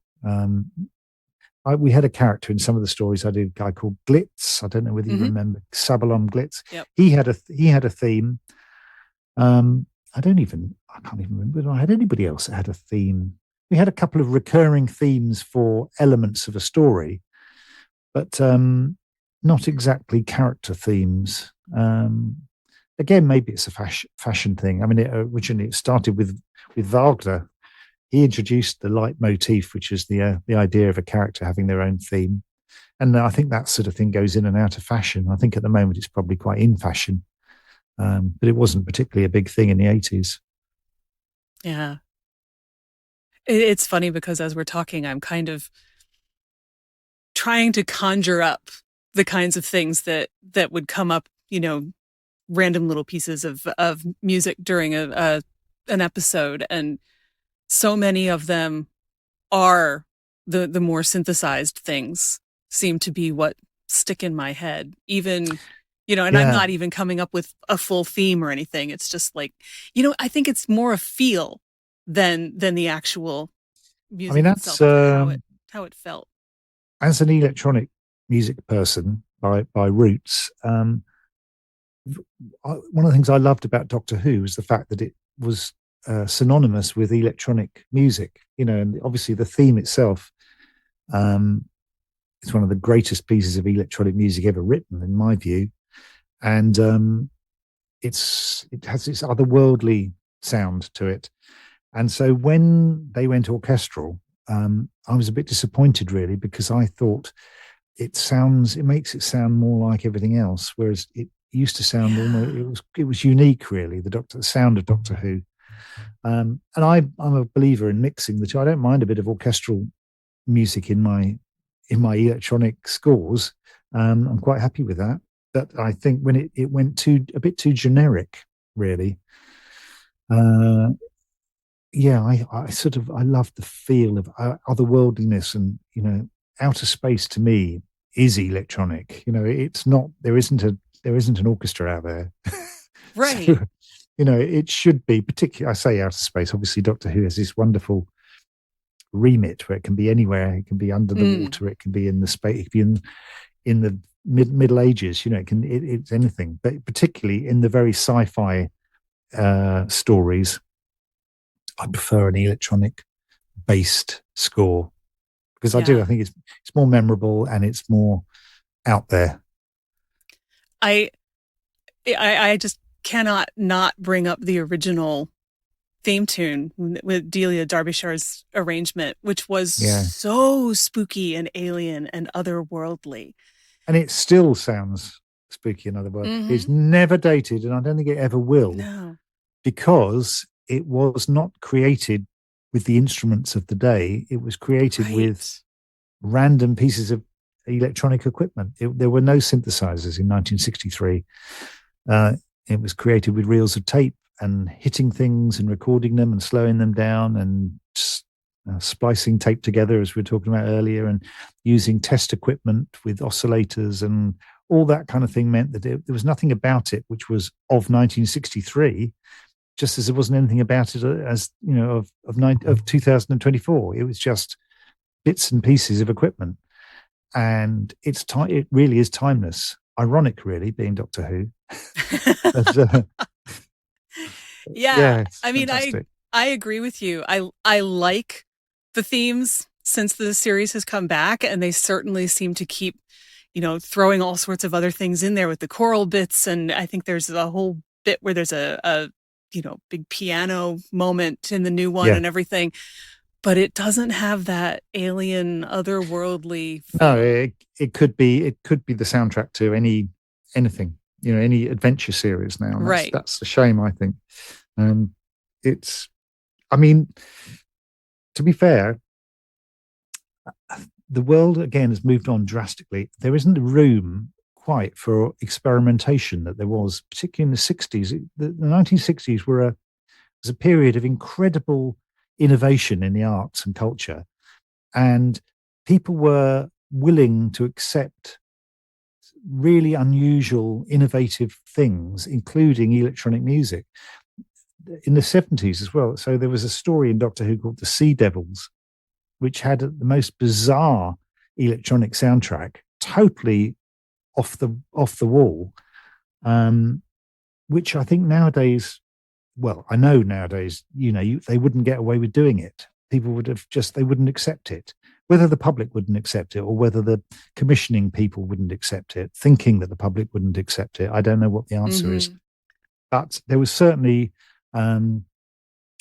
We had a character in some of the stories I did, a guy called Glitz. I don't know whether you remember Sabalom Glitz. Yep. He had a theme. I can't even remember whether I had anybody else that had a theme. We had a couple of recurring themes for elements of a story, but not exactly character themes. again, maybe it's a fashion thing. I mean, it started with Wagner. He introduced the leitmotif, which is the idea of a character having their own theme. And I think that sort of thing goes in and out of fashion. I think at the moment it's probably quite in fashion, but it wasn't particularly a big thing in the 80s. Yeah. It's funny because as we're talking, I'm kind of trying to conjure up the kinds of things that would come up, random little pieces of music during an episode, and so many of them are the more synthesized things seem to be what stick in my head. Even, and I'm Yeah, not even coming up with a full theme or anything. It's just like, I think it's more a feel than the actual I mean music that's itself, of how it felt. as an electronic music person by roots. One of the things I loved about Doctor Who was the fact that it was synonymous with electronic music. And obviously the theme itself um, is one of the greatest pieces of electronic music ever written, in my view. And it has this otherworldly sound to it. And so when they went orchestral, I was a bit disappointed, really, because I thought it makes it sound more like everything else, whereas it used to sound almost, Yeah. it was unique, really, the sound of Doctor Who. And I'm a believer in mixing the two. I don't mind a bit of orchestral music in my electronic scores. I'm quite happy with that. But I think when it went a bit too generic, really. Uh, yeah, I love the feel of otherworldliness, and outer space to me is electronic. It's not there isn't an orchestra out there. So Right. it should be, particularly, I say outer space. Obviously, Doctor Who has this wonderful remit where it can be anywhere. It can be under the Mm. water. It can be in the space. It can be in the Middle Ages. It's anything. But particularly in the very sci-fi stories, I prefer an electronic based score because I Yeah. think it's more memorable and it's more out there. I I just cannot not bring up the original theme tune with Delia Derbyshire's arrangement, which was Yeah, so spooky and alien and otherworldly. and it still sounds spooky. In other words, it's Mm-hmm. never dated, and I don't think it ever will, No. because it was not created with the instruments of the day. It was created with Right. random pieces of electronic equipment. There were no synthesizers in 1963. Uh, it was created with reels of tape and hitting things and recording them and slowing them down and splicing tape together, as we were talking about earlier, and using test equipment with oscillators and all that kind of thing meant that there was nothing about it which was of 1963, just as there wasn't anything about it as of 2024. It was just bits and pieces of equipment, and it really is timeless. Ironic, really, being Doctor Who. But, Yeah. yeah, it's I mean, I fantastic. I agree with you. I like the themes since the series has come back, and they certainly seem to keep, throwing all sorts of other things in there with the choral bits. And I think there's a whole bit where there's a big piano moment in the new one Yeah, and everything. But it doesn't have that alien, otherworldly no, feel. it could be the soundtrack to anything, any adventure series now, and that's Right. that's a shame, I think. Um, it's, I mean, to be fair, the world again has moved on drastically. There isn't room quite for experimentation that there was, particularly in the 60s. The 1960s was a period of incredible innovation in the arts and culture, and people were willing to accept really unusual, innovative things, including electronic music, in the 70s as well. So there was a story in Doctor Who called The Sea Devils, which had the most bizarre electronic soundtrack, totally off the wall, um, which I think nowadays, well, I know nowadays, they wouldn't get away with doing it. People they wouldn't accept it. Whether the public wouldn't accept it or whether the commissioning people wouldn't accept it, thinking that the public wouldn't accept it, I don't know what the answer is. Mm-hmm. but there was certainly um,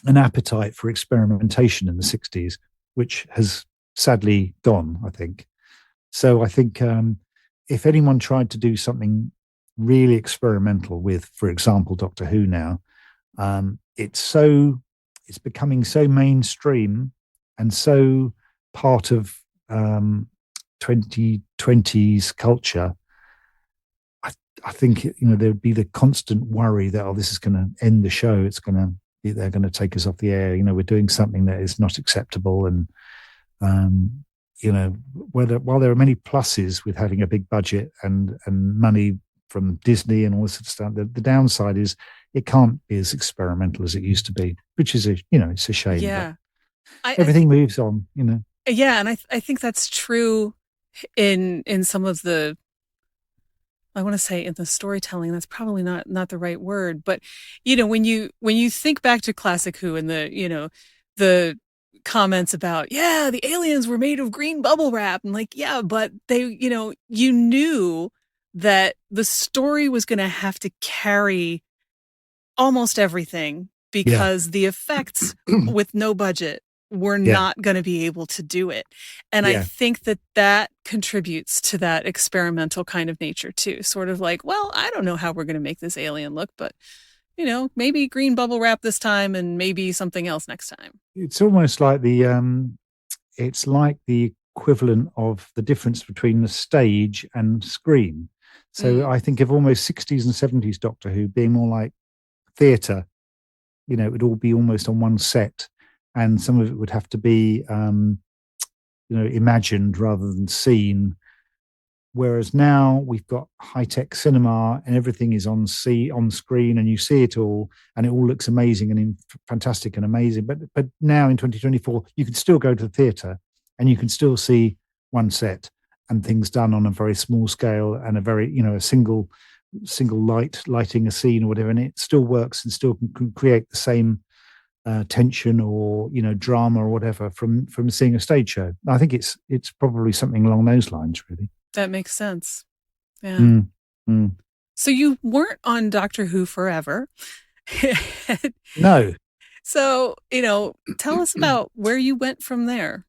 an appetite for experimentation in the 60s, which has sadly gone, I think. So I think if anyone tried to do something really experimental with, for example, Doctor Who now, it's becoming so mainstream and so part of um, 2020's culture. I, I think there'd be the constant worry that this is going to end the show. They're going to take us off the air. We're doing something that is not acceptable, and um, while there are many pluses with having a big budget and money from Disney and all this sort of stuff, the downside is it can't be as experimental as it used to be, which is it's a shame. Yeah. But everything moves on. Yeah, and I think that's true in some of the, I want to say in the storytelling. That's probably not the right word, but when you think back to classic Who and the comments about, yeah, the aliens were made of green bubble wrap, and like, yeah, but they, you knew that the story was going to have to carry almost everything Yeah. because the effects with no budget were Yeah. not going to be able to do it. And I Yeah. think that contributes to that experimental kind of nature too. Sort of like, well, I don't know how we're going to make this alien look, but maybe green bubble wrap this time and maybe something else next time. It's almost like it's like the equivalent of the difference between the stage and screen. So I think of almost 60s and 70s Doctor Who being more like theatre. It would all be almost on one set, and some of it would have to be imagined rather than seen. Whereas now we've got high-tech cinema and everything is on screen, and you see it all, and it all looks amazing and fantastic and amazing. But now in 2024, you can still go to the theatre and you can still see one set and things done on a very small scale and a very a single lighting a scene or whatever, and it still works and still can create the same tension or drama or whatever from seeing a stage show. I think it's probably something along those lines, really. That makes sense. Yeah. So you weren't on Doctor Who forever. No. So, tell us about where you went from there.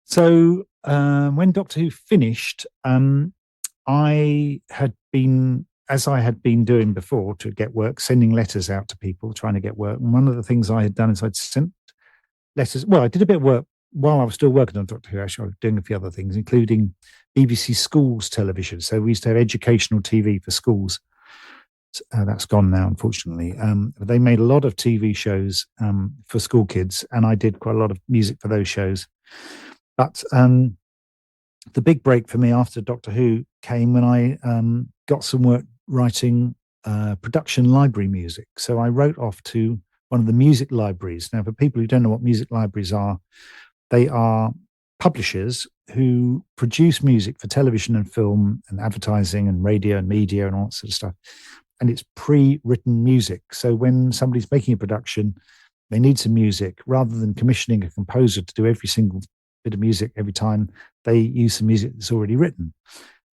So when Doctor Who finished, I had been, as I had been doing before to get work, sending letters out to people, trying to get work. And one of the things I had done is I'd sent letters. Well, I did a bit of work while I was still working on Doctor Who. Actually, I was doing a few other things, including BBC Schools television. So we used to have educational TV for schools. That's gone now, unfortunately. They made a lot of TV shows for school kids, and I did quite a lot of music for those shows. But the big break for me after Doctor Who came when I got some work writing production library music. So I wrote off to one of the music libraries. Now, for people who don't know what music libraries are, they are publishers who produce music for television and film and advertising and radio and media and all that sort of stuff. And it's pre-written music. So when somebody's making a production, they need some music. Rather than commissioning a composer to do every single bit of music every time, they use some music that's already written.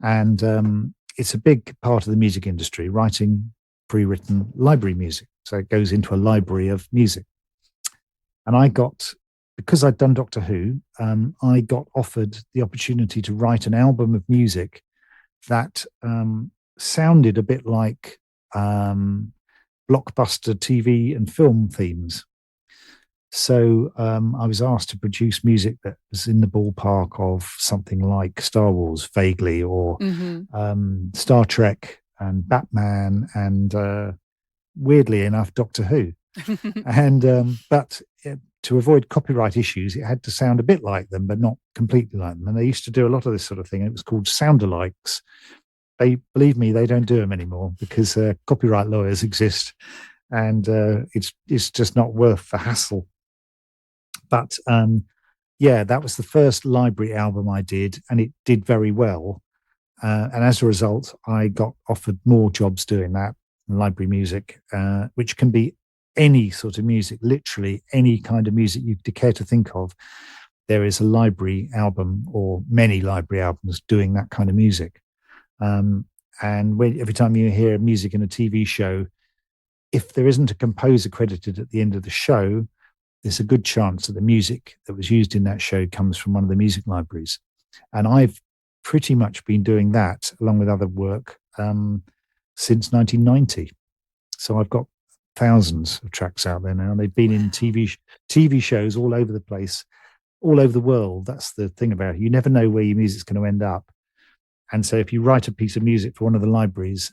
And it's a big part of the music industry, writing pre-written library music. So it goes into a library of music. And because I'd done Doctor Who, I got offered the opportunity to write an album of music that sounded a bit like blockbuster TV and film themes. So I was asked to produce music that was in the ballpark of something like Star Wars, vaguely, or Star Trek and Batman, and weirdly enough, Doctor Who. But to avoid copyright issues, it had to sound a bit like them, but not completely like them. And they used to do a lot of this sort of thing. It was called sound-alikes. Believe me, they don't do them anymore because copyright lawyers exist, and it's just not worth the hassle. But that was the first library album I did, and it did very well. And as a result, I got offered more jobs doing that, library music, which can be any sort of music, literally any kind of music you care to think of. There is a library album or many library albums doing that kind of music. And every time you hear music in a TV show, if there isn't a composer credited at the end of the show, there's a good chance that the music that was used in that show comes from one of the music libraries. And I've pretty much been doing that along with other work since 1990. So I've got thousands of tracks out there now. They've been in TV shows all over the place, all over the world. That's the thing about it. You never know where your music's going to end up. And so if you write a piece of music for one of the libraries,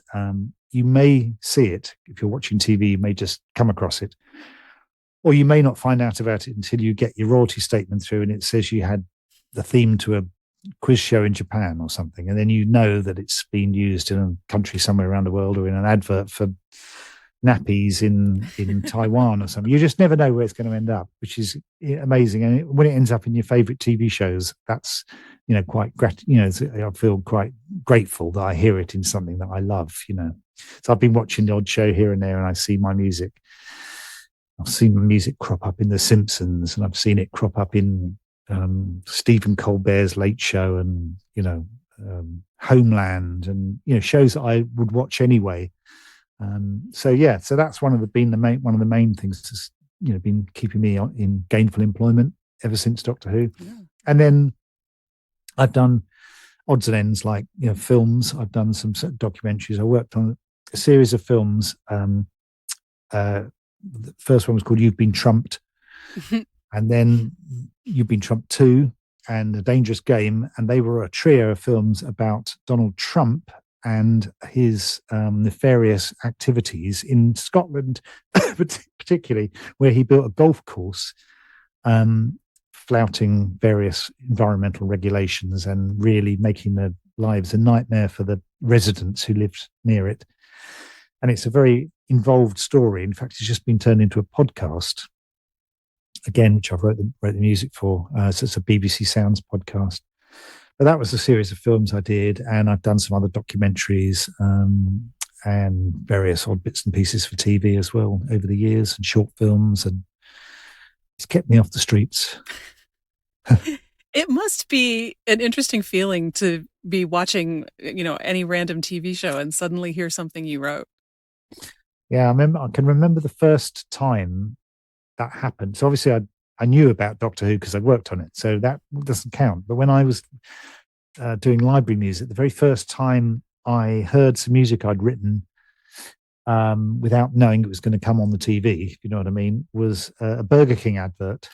you may see it. If you're watching TV, you may just come across it. Or you may not find out about it until you get your royalty statement through and it says you had the theme to a quiz show in Japan or something. And then you know that it's been used in a country somewhere around the world or in an advert for nappies in Taiwan or something. You just never know where it's going to end up, which is amazing. And when it ends up in your favorite TV shows, that's, quite I feel quite grateful that I hear it in something that I love, So I've been watching the odd show here and there and I see my music. I've seen my music crop up in The Simpsons and I've seen it crop up in Stephen Colbert's Late Show and, Homeland and, shows that I would watch anyway. So that's one of the main things that's, been keeping me in gainful employment ever since Doctor Who. Yeah. And then I've done odds and ends like, films. I've done some documentaries. I worked on a series of films. The first one was called You've Been Trumped. And then You've Been Trumped 2 and A Dangerous Game. And they were a trio of films about Donald Trump and his nefarious activities in Scotland, particularly where he built a golf course, flouting various environmental regulations and really making their lives a nightmare for the residents who lived near it. And it's a very involved story. In fact, it's just been turned into a podcast, again, which I've wrote the music for. So it's a BBC Sounds podcast. But that was a series of films I did, and I've done some other documentaries and various odd bits and pieces for TV as well over the years, and short films, and it's kept me off the streets. It must be an interesting feeling to be watching, any random TV show and suddenly hear something you wrote. Yeah, I can remember the first time that happened. So obviously I knew about Doctor Who because I worked on it, so that doesn't count. But when I was doing library music, the very first time I heard some music I'd written without knowing it was going to come on the TV, if you know what I mean, was a Burger King advert.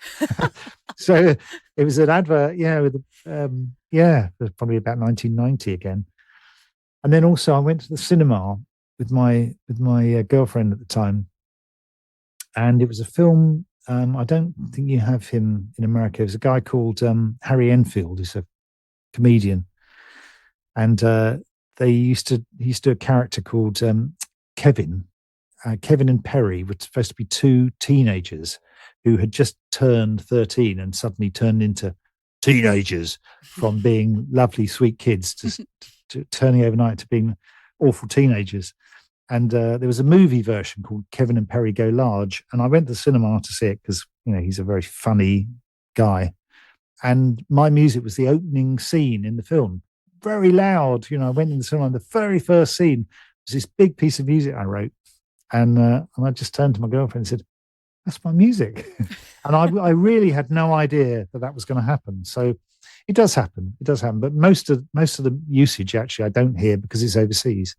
So it was an advert, probably about 1990 again. And then also I went to the cinema with my girlfriend at the time, and it was a film. I don't think you have him in America. There's a guy called Harry Enfield, who's a comedian, and he used to do a character called Kevin. Kevin and Perry were supposed to be two teenagers who had just turned 13 and suddenly turned into teenagers from being lovely, sweet kids to turning overnight to being awful teenagers. And there was a movie version called Kevin and Perry Go Large. And I went to the cinema to see it because, he's a very funny guy. And my music was the opening scene in the film. Very loud. I went in the cinema and the very first scene was this big piece of music I wrote. And I just turned to my girlfriend and said, that's my music. And I really had no idea that was going to happen. So it does happen. It does happen. But most of the usage, actually, I don't hear because it's overseas.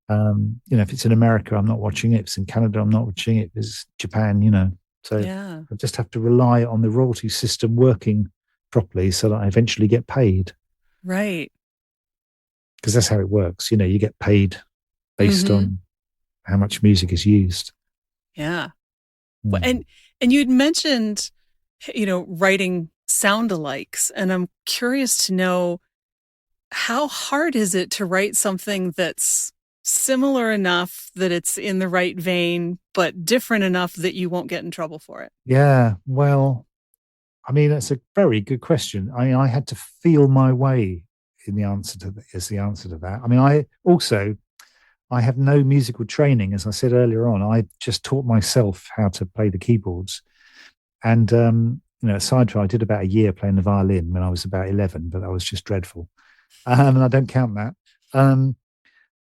If it's in America, I'm not watching it. If it's in Canada, I'm not watching it. If it's Japan, So yeah. I just have to rely on the royalty system working properly so that I eventually get paid. Right. Because that's how it works. You get paid based on how much music is used. Yeah. Well, and you'd mentioned, writing sound-alikes, and I'm curious to know, how hard is it to write something that's similar enough that it's in the right vein, but different enough that you won't get in trouble for it? Yeah, well, that's a very good question. I had to feel my way in the answer to that. I have no musical training, as I said earlier on. I just taught myself how to play the keyboards. And, aside from I did about a year playing the violin when I was about 11, but that was just dreadful. And I don't count that.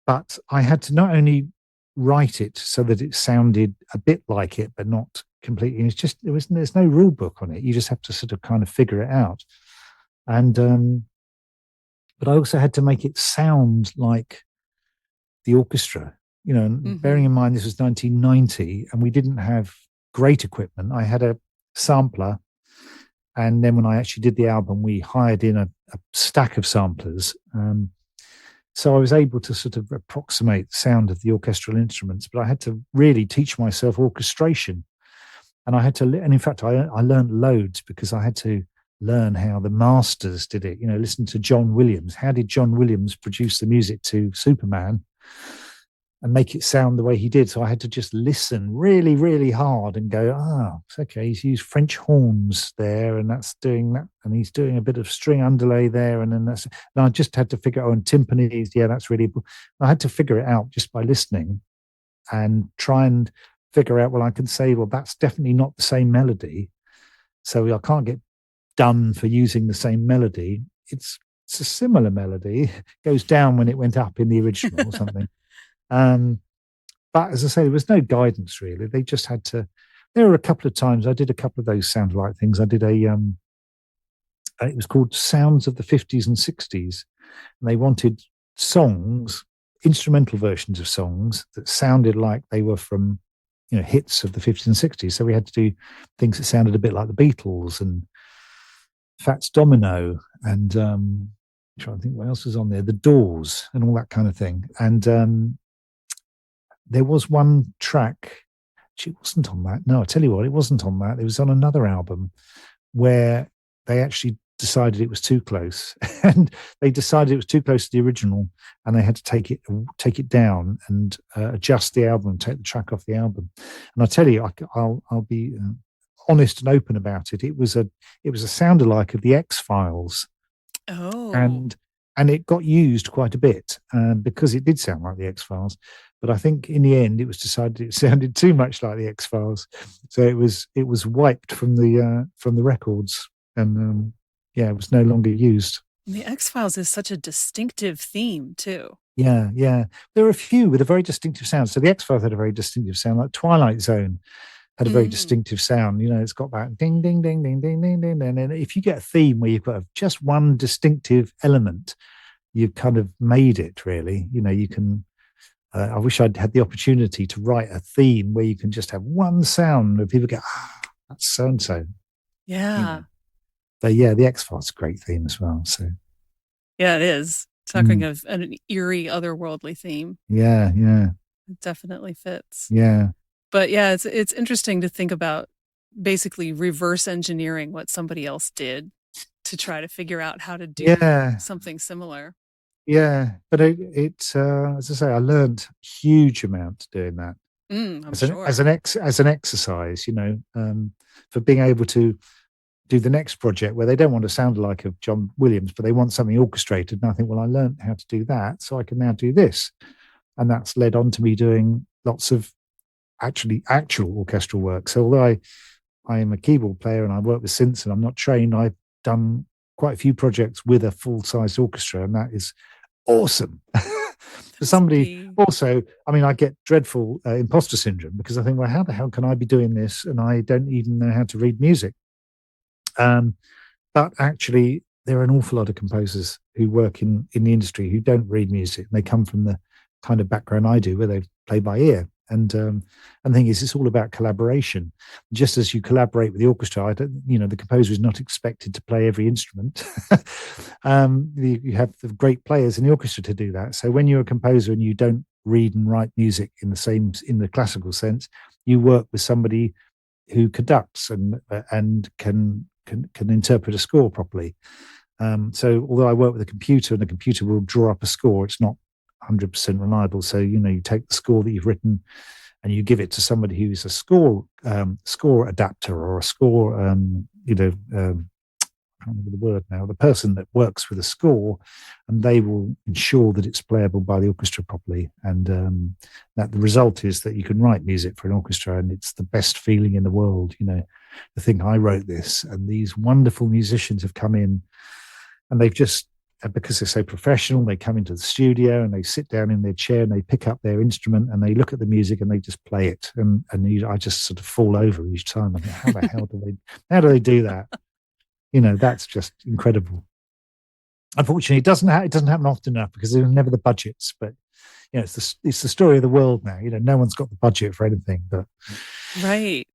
But I had to not only write it so that it sounded a bit like it, but not completely. It's just there's no rule book on it. You just have to sort of kind of figure it out. And but I also had to make it sound like the orchestra. You know, bearing Mm-hmm. in mind this was 1990, and we didn't have great equipment. I had a sampler, and then when I actually did the album, we hired in a stack of samplers. So I was able to sort of approximate the sound of the orchestral instruments, but I had to really teach myself orchestration. And I had to, and in fact, I learned loads because I had to learn how the masters did it. You know, listen to John Williams. How did John Williams produce the music to Superman and make it sound the way he did? So I had to just listen really, really hard and go, it's okay. He's used French horns there, and that's doing that. And he's doing a bit of string underlay there. And then and I just had to figure out, timpanis. Yeah, that's really, I had to figure it out just by listening and try and figure out, well, I can say, well, that's definitely not the same melody. So I can't get done for using the same melody. It's a similar melody. It goes down when it went up in the original or something. But as I say, there was no guidance really. They just had to. There were a couple of times I did a couple of those sound alike things. I did it was called Sounds of the 50s and 60s, and they wanted songs, instrumental versions of songs that sounded like they were from, hits of the 50s and 60s. So we had to do things that sounded a bit like the Beatles and Fats Domino and I'm trying to think what else was on there, the Doors and all that kind of thing. And there was one track, it wasn't on that. No, I tell you what, it wasn't on that. It was on another album where they actually decided it was too close, and they decided it was too close to the original, and they had to take it down and adjust the album, take the track off the album. And I tell you, I'll be honest and open about it. It was a sound alike of the X-Files, Oh, and it got used quite a bit because it did sound like the X-Files. But I think in the end, it was decided it sounded too much like the X-Files, so it was wiped from the records, and it was no longer used. the X-Files is such a distinctive theme too. Yeah, yeah. There are a few with a very distinctive sound. So the X-Files had a very distinctive sound, like Twilight Zone had a very distinctive sound. It's got that ding, ding, ding, ding, ding, ding, ding. And if you get a theme where you've got just one distinctive element, you've kind of made it, really. You can. I wish I'd had the opportunity to write a theme where you can just have one sound where people go, that's so and so. Yeah. But yeah, the X-Files is a great theme as well. So yeah, it is. Talking of an eerie, otherworldly theme. Yeah, yeah. It definitely fits. Yeah. But yeah, it's interesting to think about basically reverse engineering what somebody else did to try to figure out how to do something similar. Yeah, but it as I say, I learned a huge amount doing that. I'm sure. as an exercise, for being able to do the next project where they don't want to sound like a John Williams, but they want something orchestrated. And I think, well, I learned how to do that, so I can now do this, and that's led on to me doing lots of actual orchestral work. So although I am a keyboard player and I work with synths and I'm not trained, I've done quite a few projects with a full-size orchestra, and that is awesome. For somebody also, I get dreadful imposter syndrome because I think, well, how the hell can I be doing this and I don't even know how to read music? But actually, there are an awful lot of composers who work in the industry who don't read music. They come from the kind of background I do, where they play by ear. And the thing is, it's all about collaboration. Just as you collaborate with the orchestra, the composer is not expected to play every instrument. You have the great players in the orchestra to do that. So when you're a composer and you don't read and write music in the classical sense, you work with somebody who conducts and can interpret a score properly. So although I work with a computer and the computer will draw up a score, it's not 100% reliable. So you take the score that you've written and you give it to somebody who's a score adapter or a score I can't remember the word now, the person that works with a score, and they will ensure that it's playable by the orchestra properly, and that the result is that you can write music for an orchestra, and it's the best feeling in the world. The thing, I wrote this and these wonderful musicians have come in and they've just because they're so professional, they come into the studio and they sit down in their chair and they pick up their instrument and they look at the music and they just play it. I just sort of fall over each time. I think, how the hell how do they do that? That's just incredible. Unfortunately, it doesn't happen often enough because there's never the budgets. But it's the story of the world now. No one's got the budget for anything. But right,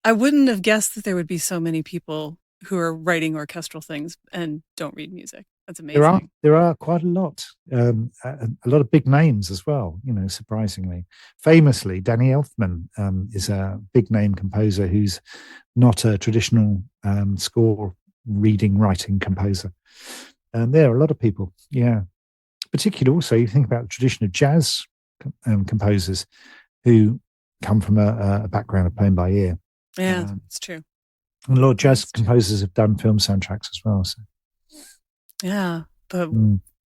I wouldn't have guessed that there would be so many people who are writing orchestral things and don't read music. That's amazing. There are quite a lot of big names as well. Surprisingly, famously, Danny Elfman is a big name composer who's not a traditional score reading writing composer. And there are a lot of people, particularly also you think about the tradition of jazz composers who come from a background of playing by ear. Yeah, it's true. And a lot of jazz composers have done film soundtracks as well. So. Yeah, but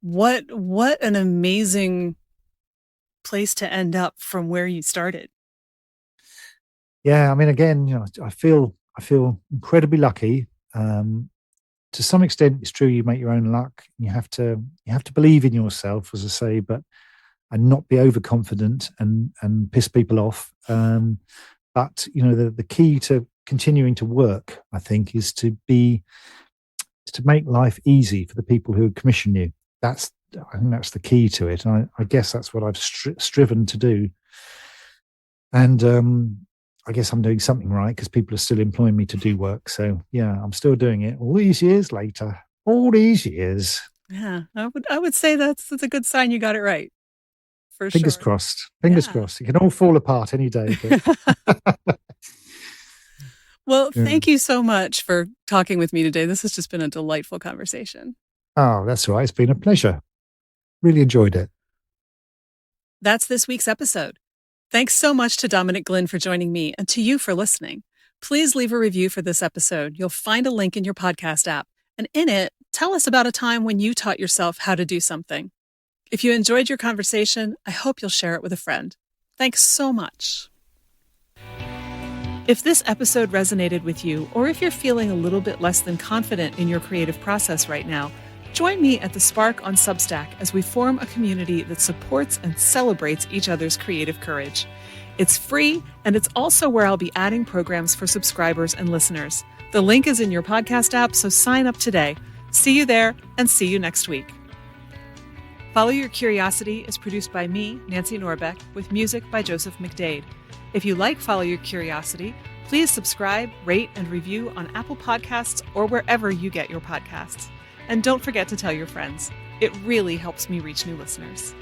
what an amazing place to end up from where you started. Yeah, I mean, again, I feel incredibly lucky. To some extent, it's true. You make your own luck. You have to believe in yourself, as I say, and not be overconfident and piss people off. But the key to continuing to work, I think, is to make life easy for the people who commission you. I think that's the key to it. And I guess that's what I've striven to do. And I guess I'm doing something right because people are still employing me to do work. So yeah, I'm still doing it all these years later. All these years. Yeah, I would say that's a good sign you got it right. For Fingers sure. crossed. Fingers crossed. It can all fall apart any day. But... Well, thank you so much for talking with me today. This has just been a delightful conversation. Oh, that's all right. It's been a pleasure. Really enjoyed it. That's this week's episode. Thanks so much to Dominic Glynn for joining me and to you for listening. Please leave a review for this episode. You'll find a link in your podcast app. And in it, tell us about a time when you taught yourself how to do something. If you enjoyed your conversation, I hope you'll share it with a friend. Thanks so much. If this episode resonated with you, or if you're feeling a little bit less than confident in your creative process right now, join me at The Spark on Substack as we form a community that supports and celebrates each other's creative courage. It's free, and it's also where I'll be adding programs for subscribers and listeners. The link is in your podcast app, so sign up today. See you there, and see you next week. Follow Your Curiosity is produced by me, Nancy Norbeck, with music by Joseph McDade. If you like Follow Your Curiosity, please subscribe, rate, and review on Apple Podcasts or wherever you get your podcasts. And don't forget to tell your friends. It really helps me reach new listeners.